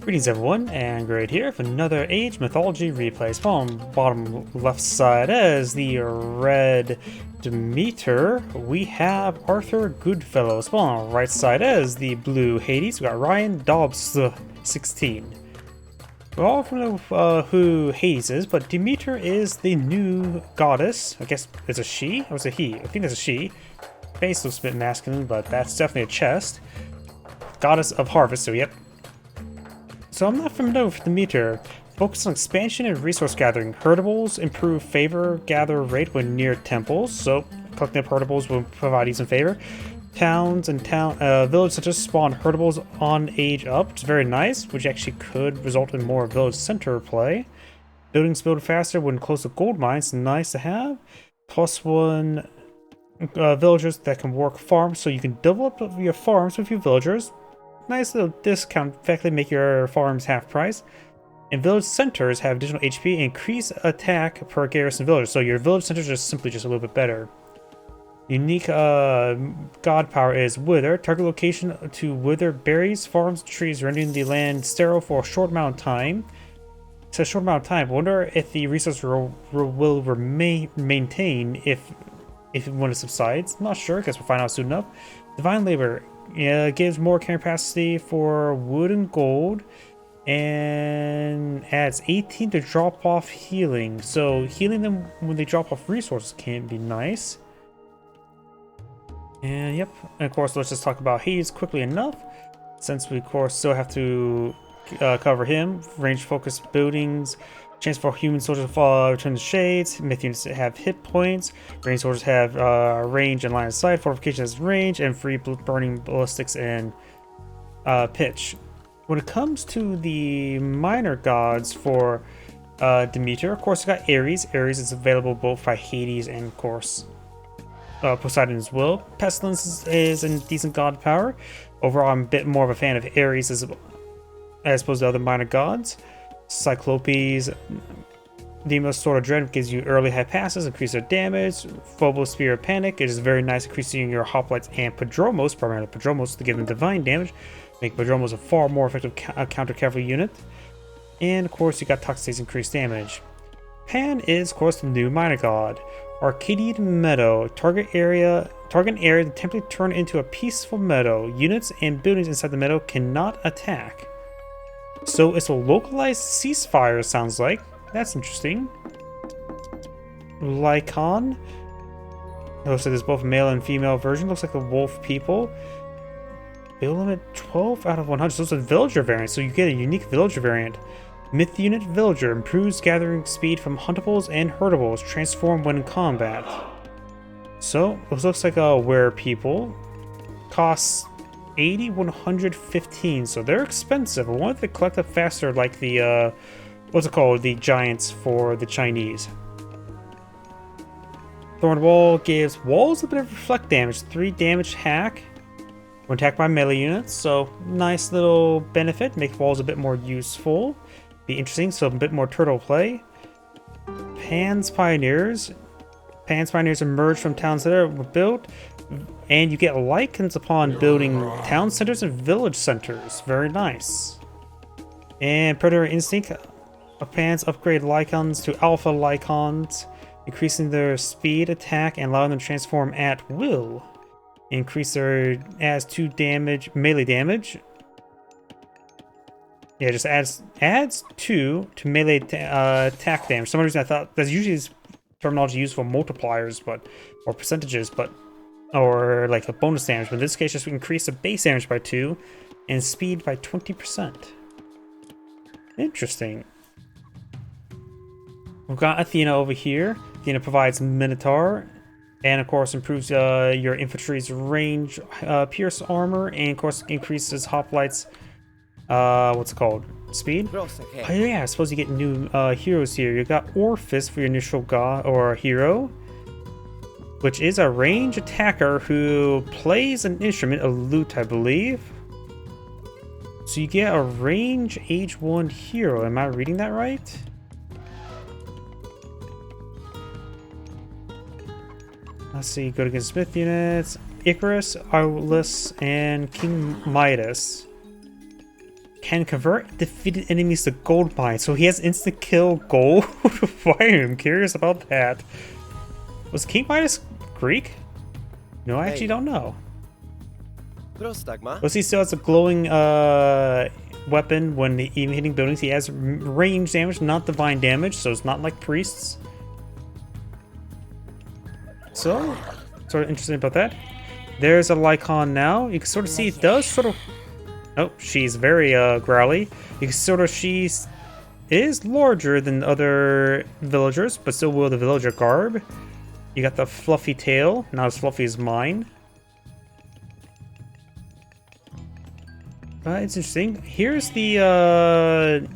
Greetings everyone, and Grade here for another Age Mythology Replay. Spawn bottom left side as the red Demeter, we have Arthur Goodfellow. Spawn right side as the blue Hades, we got ryandobbs16. We're all familiar with who Hades is, but Demeter is the new goddess. I guess it's a she, or is it a he? I think it's a she. Face looks a bit masculine, but that's definitely a chest. Goddess of harvest, so yep. So I'm not familiar with Demeter. Focus on expansion and resource gathering. Herdables improve favor gather rate when near temples, so collecting up herdables will provide you some favor. Towns and villages such as spawn herdables on age up, which is very nice, which actually could result in more village center play. Buildings build faster when close to gold mines, nice to have. +1 villagers that can work farms, so you can develop your farms with your villagers. Nice little discount, effectively make your farms half price. And village centers have additional HP and increase attack per garrison village. So your village centers are simply just a little bit better. Unique god power is Wither. Target location to wither berries, farms, trees, rendering the land sterile for a short amount of time. It's a short amount of time. I wonder if the resource will maintain if when it subsides. I'm not sure, guess we'll find out soon enough. Divine Labor. Yeah, gives more carrying capacity for wood and gold, and adds 18 to drop off healing. So healing them when they drop off resources can be nice. And yep, and of course let's just talk about Hades quickly enough, since we of course still have to cover him. Range focus buildings. Chance for human soldiers to fall, return to shades. Myth units have hit points. Range soldiers have range and line of sight. Fortification has range and free burning ballistics and pitch. When it comes to the minor gods for Demeter, of course, we got Ares. Ares is available both by Hades and, of course, Poseidon as well. Pestilence is a decent god power. Overall, I'm a bit more of a fan of Ares as opposed to other minor gods. Cyclopes, Deimos Sword of Dread gives you early high passes, increase their damage. Phobos Spear of Panic, it is very nice, increasing your hoplites and Prodromos, primarily Prodromos, to give them divine damage. Make Prodromos a far more effective counter cavalry unit. And of course, you got Toxic's increased damage. Pan is, of course, the new minor god. Arcadian Meadow, target area to temporarily turn into a peaceful meadow. Units and buildings inside the meadow cannot attack. So it's a localized ceasefire, sounds like. That's interesting. Lycon. Looks like there's both male and female version. Looks like the wolf people. Build limit 12 out of 100. So it's a villager variant. So you get a unique villager variant. Myth unit villager. Improves gathering speed from huntables and herdables. Transform when in combat. So this looks like a were people. Costs 80, 115, so they're expensive. I wanted to collect up faster, like the what's it called, the giants for the Chinese. Thorn Wall gives walls a bit of reflect damage, 3 damage hack when attacked by melee units, so nice little benefit, make walls a bit more useful, be interesting, so a bit more turtle play. Pan's Pioneers emerge from towns that are built, and you get lichens upon building town centers and village centers. Very nice. And Predator Instinct. Pans upgrade lichens to alpha lichens, increasing their speed, attack, and allowing them to transform at will. Increase their adds 2 damage, melee damage. Yeah, just adds 2 to melee attack damage. For some reason I thought that's usually terminology used for multipliers, or percentages, or like a bonus damage, but in this case just increase the base damage by 2 and speed by 20%. Interesting. We've got Athena over here. Athena provides Minotaur, and of course improves your infantry's range, pierce armor, and of course increases hoplites, what's it called? Speed? Oh yeah, I suppose you get new heroes here. You got Orpheus for your initial god or hero, which is a range attacker who plays an instrument, a lute, I believe. So you get a range age 1 hero. Am I reading that right? Let's see, go against Smith units. Icarus, Arliss, and King Midas. can convert defeated enemies to gold mines. So he has instant kill gold? Why am I curious about that? Was King Midas Greek? No, I actually don't know. Let's see, still has a glowing weapon when even hitting buildings. He has range damage, not divine damage, so it's not like priests. So, sort of interesting about that. There's a Lycon now. You can sort of see it does sort of... Oh, she's very growly. You can sort of... She is larger than other villagers, but still will the villager garb. You got the fluffy tail, not as fluffy as mine. It's interesting. Here's the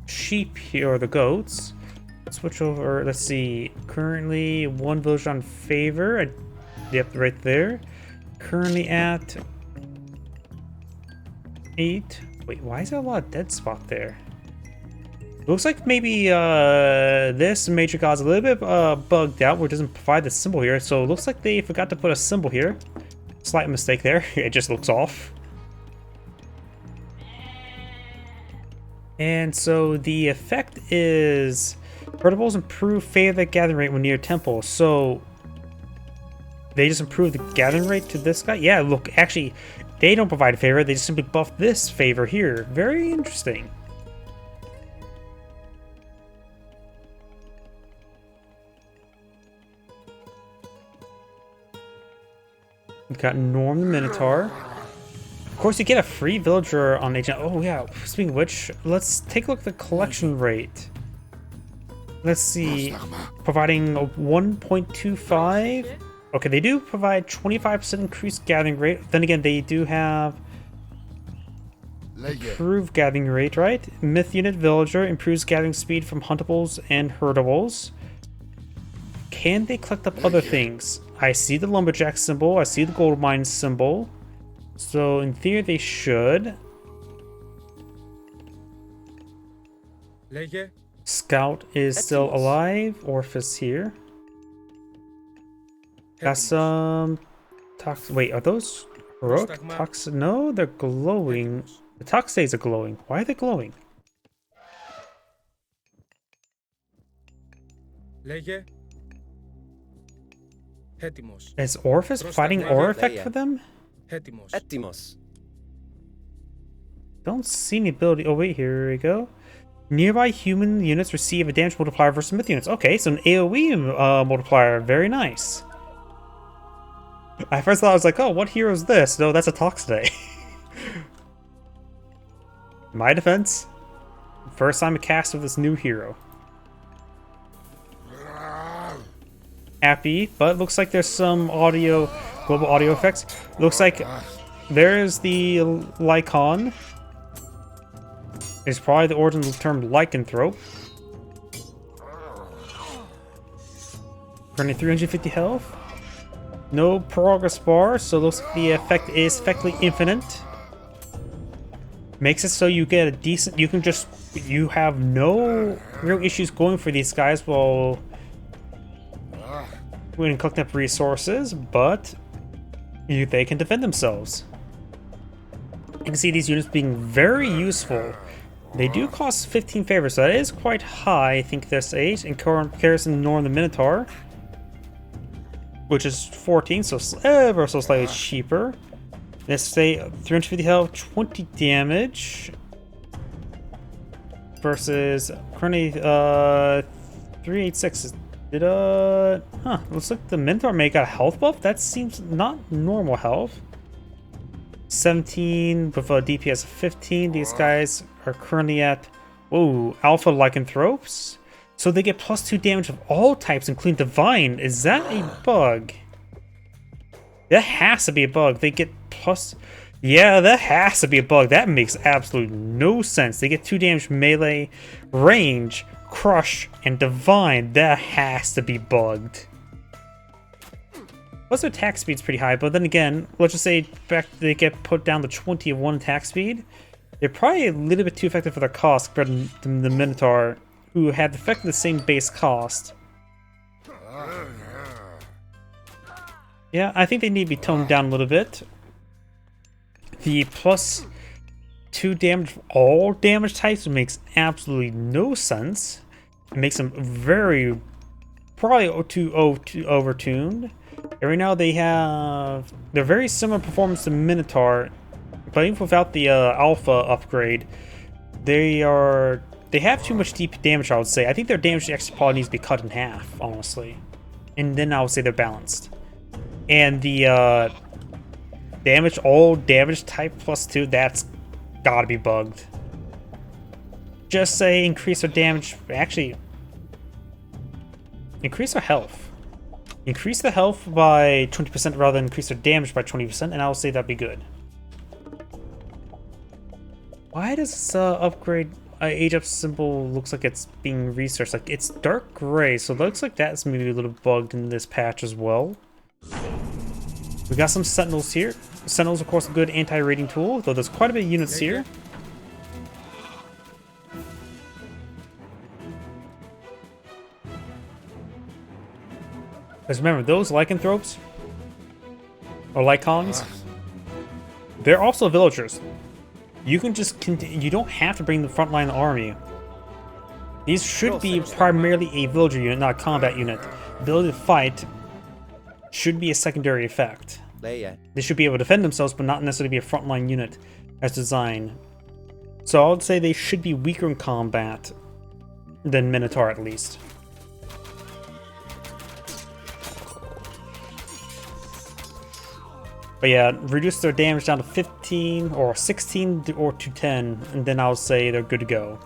sheep here, or the goats. Switch over. Let's see. Currently, one villager on favor. Yep, right there. Currently at 8. Wait, why is there a lot of dead spot there? Looks like maybe this major god's a little bit bugged out where it doesn't provide the symbol here. So it looks like they forgot to put a symbol here. Slight mistake there. It just looks off. And so the effect is verticals improve favor gathering rate when near temple. So they just improve the gathering rate to this guy. Yeah, look, actually, they don't provide a favor. They just simply buff this favor here. Very interesting. We've got Norm the Minotaur. Of course, you get a free villager on agent. Oh yeah, speaking of which, let's take a look at the collection rate. Let's see, providing a 1.25. Okay, they do provide 25% increased gathering rate. Then again, they do have improved gathering rate, right? Myth unit villager improves gathering speed from huntables and herdables. Can they collect up other things? I see the lumberjack symbol. I see the gold mine symbol. So in theory, they should. Scout is still alive. Orphis here. Got some wait, are those heroic tox? No, they're glowing. The toxates are glowing. Why are they glowing? Is Orphis providing aura effect for them? Don't see any ability. Oh wait, here we go. Nearby human units receive a damage multiplier versus myth units. Okay, so an AoE multiplier. Very nice. I first thought I was like, oh, what hero is this? No, that's a Toxday. My defense, first time a cast of this new hero. Happy, but looks like there's some global audio effects. Looks like there's the Lycon. It's probably the origin of the term lycanthrope. Running 350 health. No progress bar, so it looks like the effect is effectively infinite. Makes it so you get a decent... You have no real issues going for these guys while... when collecting up resources, but... they can defend themselves. You can see these units being very useful. They do cost 15 favors, so that is quite high, I think, this age, in comparison to Norm the Minotaur, which is 14, so ever so slightly cheaper. Let's say 350 health, 20 damage, versus currently 386. Looks like the Minotaur may got a health buff. That seems not normal health. 17 with a DPS of 15. These guys are currently at, whoa, alpha lycanthropes. So they get +2 damage of all types, including divine. Is that a bug? That has to be a bug. They get plus... Yeah, that has to be a bug. That makes absolutely no sense. They get 2 damage melee, range, crush, and divine. That has to be bugged. Plus their attack speed's pretty high, but then again, let's just say they get put down to 20 of 1 attack speed. They're probably a little bit too effective for their cost compared to the Minotaur, who had effectively the same base cost. Yeah, I think they need to be toned down a little bit. The plus 2 damage for all damage types makes absolutely no sense. It makes them probably too overtuned. And right now they're very similar performance to Minotaur, but even without the alpha upgrade, they have too much deep damage, I would say. I think their damage actually probably needs to be cut in half, honestly. And then I would say they're balanced. And the all damage type +2, that's gotta be bugged. Just say increase their damage, actually, increase their health. Increase the health by 20% rather than increase their damage by 20%, and I will say that'd be good. Why does this upgrade age up symbol looks like it's being researched? Like, it's dark gray, so it looks like that's maybe a little bugged in this patch as well. We got some sentinels here. Sentinels, of course, a good anti-raiding tool, though there's quite a bit of units here. Because remember, those lycanthropes, or lycons, they're also villagers. You can just continue, you don't have to bring the frontline army. These should be primarily a villager unit, not a combat unit. The ability to fight should be a secondary effect. They should be able to defend themselves, but not necessarily be a frontline unit as designed. So I would say they should be weaker in combat than Minotaur, at least. But yeah, reduce their damage down to 15 or 16 or to 10, and then I'll say they're good to go.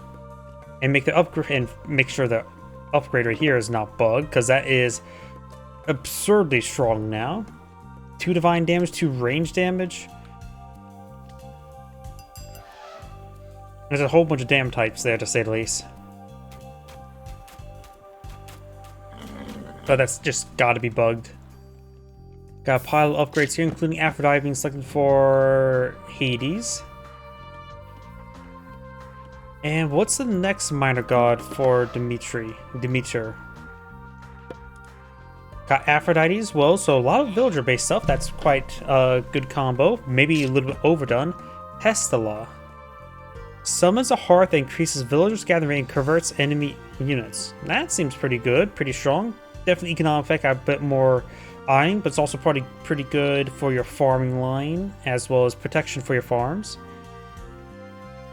And make the upgrade, and make sure the upgrade right here is not bugged, because that is absurdly strong now. 2 divine damage, 2 range damage. There's a whole bunch of damn types there, to say the least. But that's just gotta be bugged. Got a pile of upgrades here, including Aphrodite being selected for Hades. And what's the next minor god for Demeter? Got Aphrodite as well, so a lot of villager-based stuff. That's quite a good combo. Maybe a little bit overdone. Hestala. Summons a hearth that increases villagers' gathering and converts enemy units. That seems pretty good, pretty strong. Definitely economic effect, a bit more eyeing, but it's also probably pretty good for your farming line, as well as protection for your farms.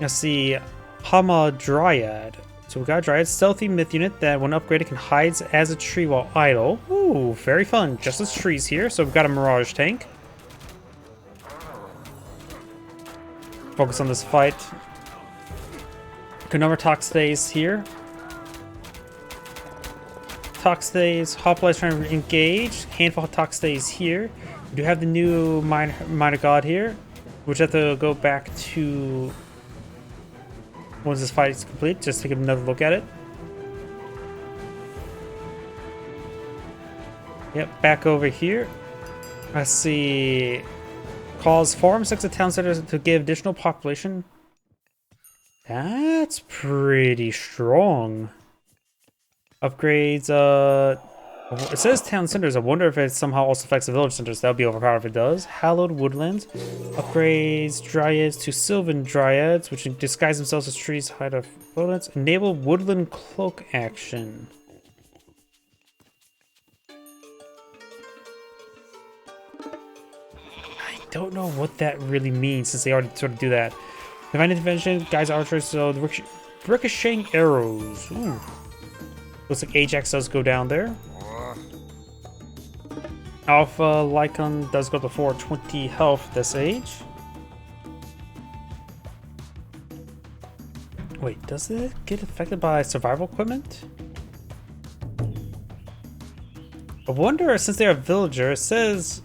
Let's see, Hama Dryad. So we got a Dryad, stealthy myth unit that when upgraded can hide as a tree while idle. Ooh, very fun, just as trees here. So we've got a Mirage tank. Focus on this fight. Conumber Talk stays here. Talk stays, Hoplite is trying to engage. Handful of Talk stays here. We do have the new minor god here, which I have to go back to once this fight is complete, just take another look at it. Yep, back over here. Let's see. Cause farm 6 of town centers to give additional population. That's pretty strong. Upgrades, it says town centers. I wonder if it somehow also affects the village centers. That would be overpowered if it does. Hallowed Woodlands. Upgrades Dryads to Sylvan Dryads, which disguise themselves as trees, hide our opponents. Enable Woodland Cloak action. I don't know what that really means, since they already sort of do that. Divine Intervention, guys archers, so the ricocheting arrows. Ooh. Looks like Ajax does go down there. Alpha Lycon does go to 420 health this age. Wait, does it get affected by survival equipment? I wonder, since they're a villager, it says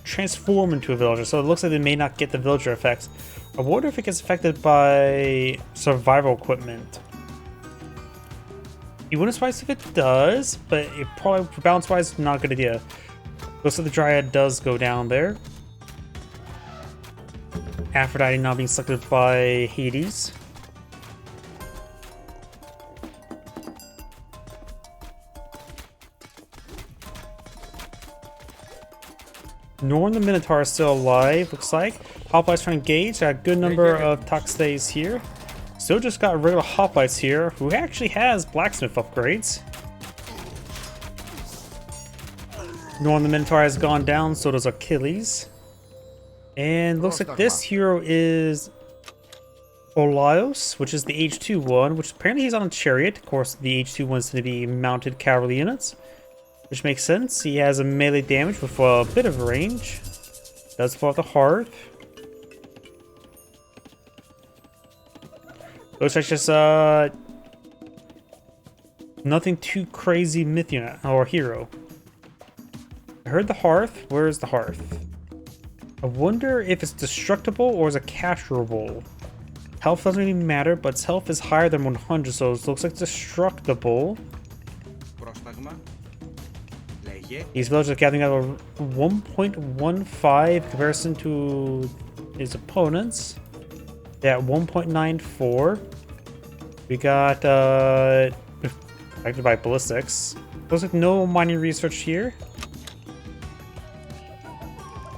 transform into a villager, so it looks like they may not get the villager effects. I wonder if it gets affected by survival equipment. You wouldn't surprise if it does, but it probably, for balance wise, not a good idea. Looks like the Dryad does go down there. Aphrodite now being selected by Hades. Norn the Minotaur is still alive, looks like. Hoplites trying to engage. Got a good number of Toxdays here. Still just got regular Hoplites here, who actually has blacksmith upgrades. Norm the Minotaur has gone down, so does Achilles. And looks like this hero is Olios, which is the H2 one, which apparently he's on a chariot. Of course, the H2 one's going to be mounted cavalry units, which makes sense. He has a melee damage with a bit of range. Does fall off the hearth. Looks like just nothing too crazy myth unit or hero. I heard the hearth. Where is the hearth? I wonder if it's destructible or is it capturable. Health doesn't really matter, but its health is higher than 100, so it looks like destructible. These villagers are gathering at a 1.15 in comparison to his opponents. They're at 1.94. We got affected by ballistics. Looks like no mining research here.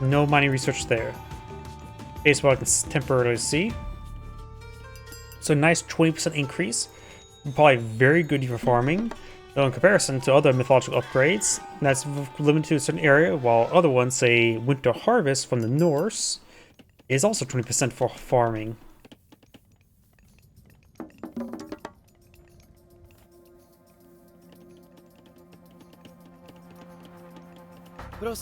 No mining research there. Baseball I can temporarily see. So nice 20% increase. Probably very good for farming. Though in comparison to other mythological upgrades, that's limited to a certain area, while other ones, say Winter Harvest from the Norse, is also 20% for farming. Got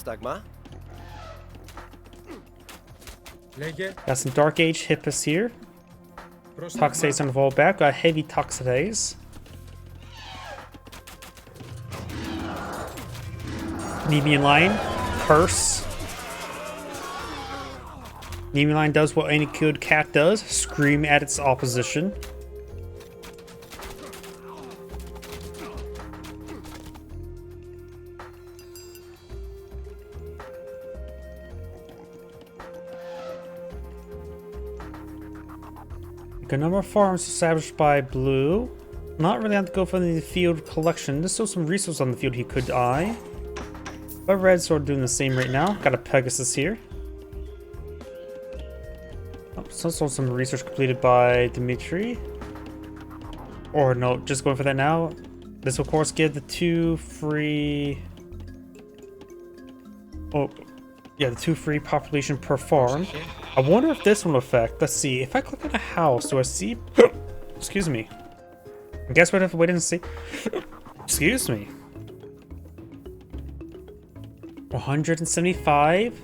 some Dark Age Hippus here. Toxates on the wall back. Got heavy Toxates. Nemean Lion. Curse. Nemean Lion does what any good cat does. Scream at its opposition. A number of farms established by Blue. Not really have to go for the field collection. There's still some resources on the field he could eye. But Red's sort of doing the same right now. Got a Pegasus here. Oh, so some research completed by Demeter. Or no, just going for that now. This will of course give the 2 free... Oh, yeah, the 2 free population per farm. I wonder if this one will affect. Let's see. If I click on a house, do I see... Excuse me. I guess we'd have to wait and see. Excuse me. 175.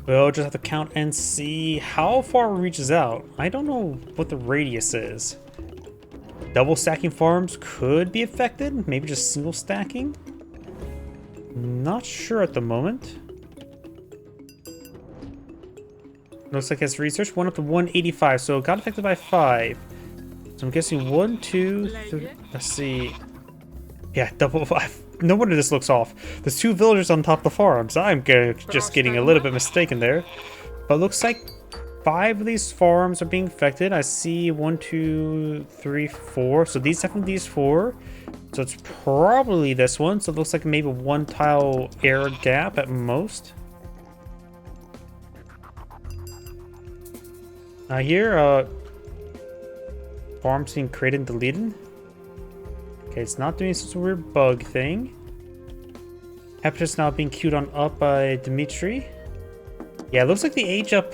We'll just have to count and see how far it reaches out. I don't know what the radius is. Double stacking farms could be affected. Maybe just single stacking. Not sure at the moment. Looks like it's research. 1 up to 185, so it got affected by 5. So I'm guessing 1, 2, 3. Let's see. Yeah, double 5. No wonder this looks off. There's 2 villagers on top of the farms. I'm just getting a little bit mistaken there. But it looks like 5 of these farms are being affected. I see 1, 2, 3, 4. So these definitely these 4. So it's probably this one. So it looks like maybe 1 tile error gap at most. Here, farms being created and deleted. Okay, it's not doing some weird bug thing. Heptus now being queued on up by Demeter. Yeah, it looks like the age up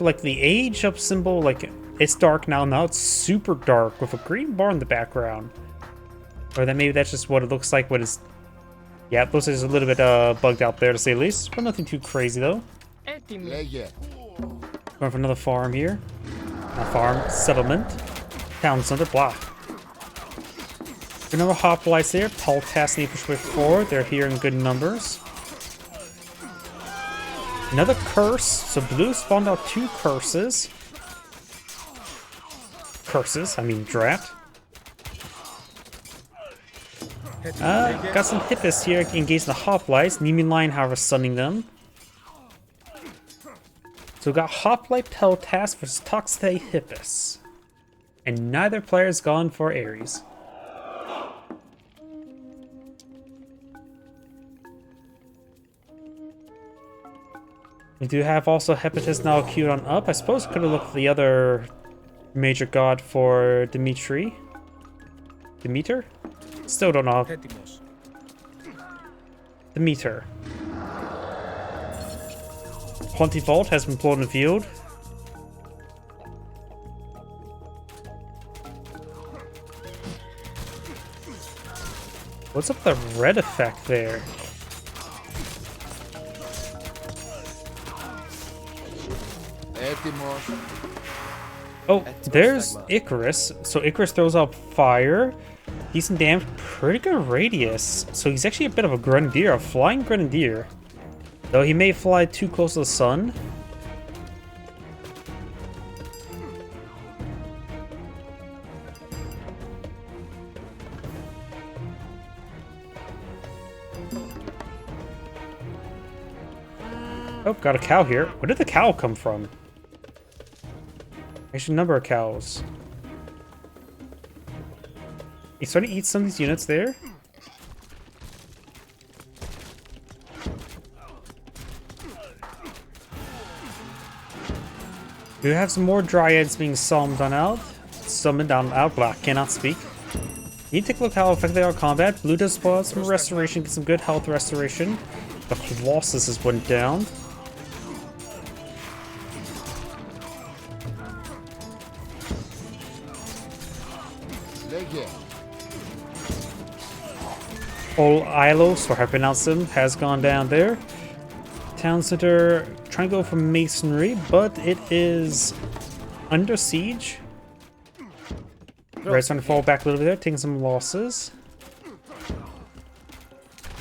symbol, like it's dark now. Now it's super dark with a green bar in the background. Or then maybe that's just what it looks like when it's... Yeah, it looks like it's a little bit bugged out there to say the least, but nothing too crazy though. Going for another farm here. A farm, settlement, town center, blah. Another hoplites here. Poltas need to push forward. They're here in good numbers. Another curse. So blue spawned out 2 curses. I mean draft. Got some Hippus here engaged in the hoplites. Nemean Lion, however, stunning them. So we got Hoplite Peltas versus Toxtay Hippus. And neither player's gone for Ares. We do have also Hepatus now queued on up. I suppose could have looked at the other major god for Demeter. Still don't know. Demeter. Plentyvault has been pulled in the field. What's up with the red effect there? Oh, there's Icarus. So Icarus throws out fire. Decent damage, pretty good radius. So he's actually a bit of a grenadier, a flying grenadier. Though he may fly too close to the sun. Oh, got a cow here. Where did the cow come from? Actually, number of cows. He's starting to eat some of these units there. We have some more dryads being summoned on out. Black cannot speak. You need to take a look how effective they are in combat. Blue does spot some restoration, get some good health restoration. The Colossus has went down. Old Ilos, or how I pronounce them, has gone down there. Town center trying to go for masonry, but it is under siege. Red's trying to fall back a little bit there, taking some losses.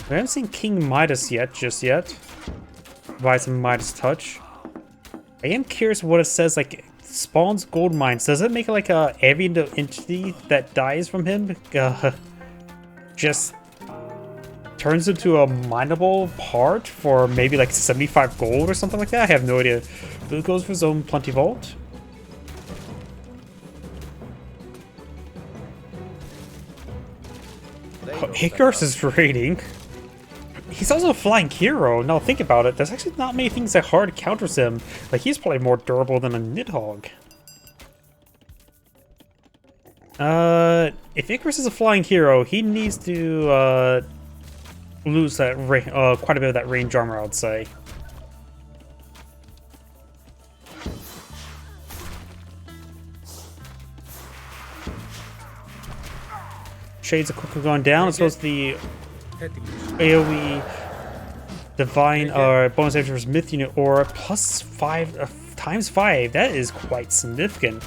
We haven't seen King Midas just yet. Provide some Midas touch. I am curious what it says, like, spawns gold mines. Does it make it like every entity that dies from him just turns into a mineable part for maybe like 75 gold or something like that? I have no idea. Blue goes for his own Plentyvault. Oh, Icarus is raiding. He's also a flying hero. Now think about it. There's actually not many things that hard counters him. Like, he's probably more durable than a Nidhogg. If Icarus is a flying hero, he needs to lose that quite a bit of that range armor, I would say. Shades are quickly going down, as well as the AoE Divine bonus damage versus Myth unit aura plus 5 times 5. That is quite significant.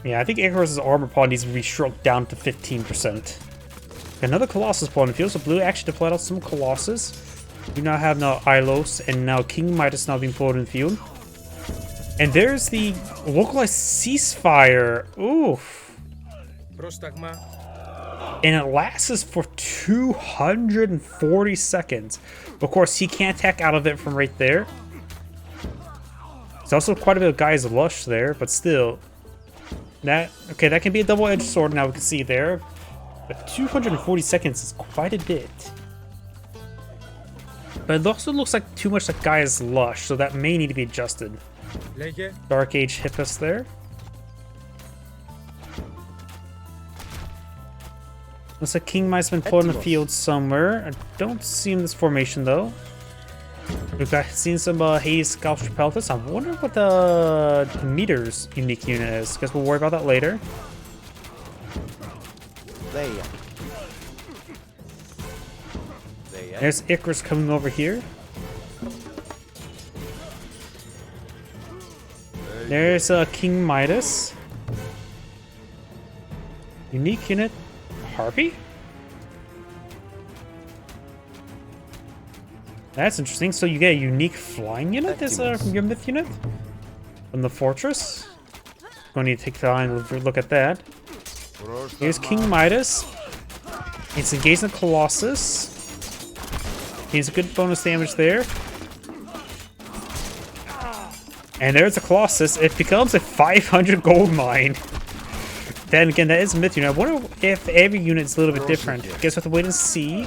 Yeah, I think Icarus' armor pod needs to be shrunk down to 15%. Another Colossus pawn in the field, so Blue actually deployed out some Colossus. We now have now Ilos, and now King Midas now being pulled in the field. And there's the localized ceasefire. Oof. And it lasts for 240 seconds. Of course, he can't attack out of it from right there. There's also quite a bit of guys lush there, but still. That can be a double-edged sword now we can see there. But 240 seconds is quite a bit. But it also looks like too much like Gaia's lush, so that may need to be adjusted. Dark Age Hippus there. Looks like King Mice been pulled in the field somewhere. I don't see him in this formation though. We've seen some Haze Scalpeltus. I wonder what the Demeter's unique unit is. Guess we'll worry about that later. There's Icarus coming over here. There's King Midas. Unique unit. Harpy? That's interesting. So you get a unique flying unit as your myth unit from the fortress. Going to need to take time to look at that. Here's King Midas. It's engaged in the Colossus. He's a good bonus damage there. And there's a Colossus. It becomes a 500 gold mine. Then again, that is a myth unit. I wonder if every unit's a little bit different. I guess we have to wait and see.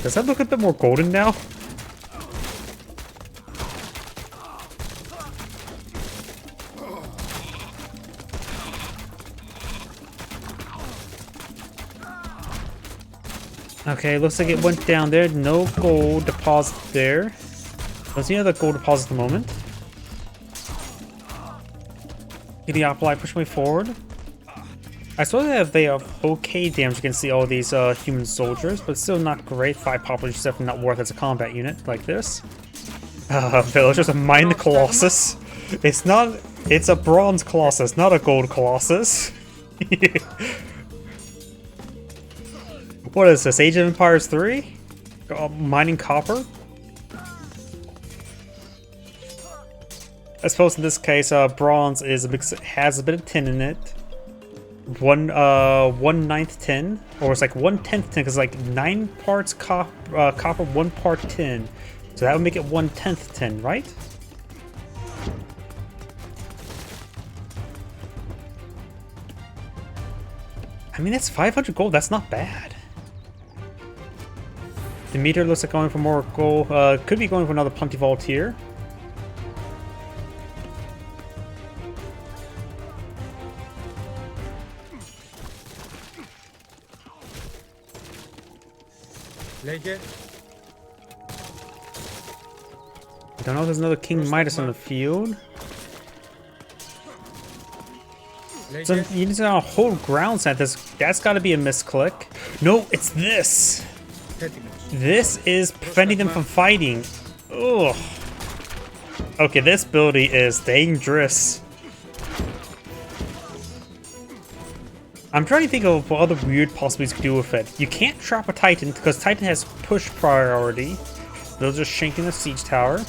Does that look a bit more golden now? Okay, looks like it went down there. No gold deposit there. Don't see another gold deposit at the moment. Idiopoly push me forward. I suppose they have okay damage against all these human soldiers, but still not great. 5 population is definitely not worth as a combat unit like this. Villagers mine the Colossus. It's a bronze Colossus, not a gold Colossus. What is this, Age of Empires 3? Mining copper? I suppose in this case, bronze is has a bit of tin in it. 1/9 tin, or it's like 1/10 tin, because like 9 parts copper, 1 part tin. So that would make it 1/10 tin, right? I mean, that's 500 gold. That's not bad. Demeter looks like going for more gold. Could be going for another Plenty Vault here. Like it. I don't know if there's another King Midas on the field. So you need to hold ground set. That's got to be a misclick. No, it's this. This is preventing them from fighting. Ugh. Okay, this ability is dangerous. I'm trying to think of what other weird possibilities you could do with it. You can't trap a Titan because Titan has push priority. They'll just shank in the siege tower.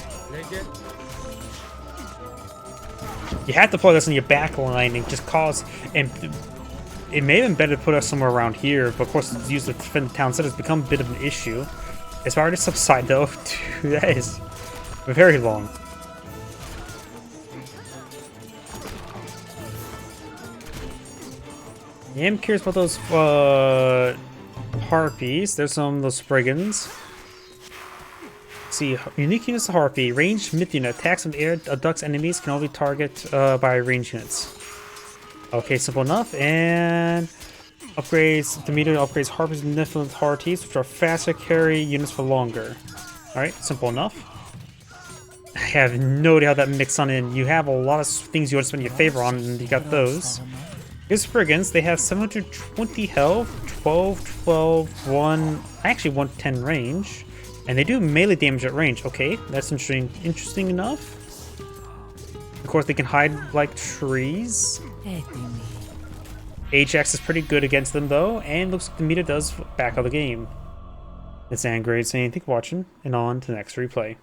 You have to put this in your back line and just cause. And it may have been better to put us somewhere around here, but of course, it's used to defend the town center. It's become a bit of an issue. It's already subside though. That is very long. Yeah, I'm curious about those harpies. There's some of those brigands. See, unique units of harpy. Ranged myth unit. Attacks from the air abducts enemies can only target by ranged units. Okay, simple enough. And upgrades. Demeter upgrades harpies and Niflheim harpies, which are faster, carry units for longer. Alright, simple enough. I have no idea how that mixed on in. You have a lot of things you want to spend your favor on, and you got those. Here's brigands. They have 720 health, 12, 12, 1, actually 110 range. And they do melee damage at range. Okay, that's interesting enough. Of course, they can hide like trees. Ajax is pretty good against them though, and looks like Demeter does back out the game. It's Angrade saying thank you for watching, and on to the next replay.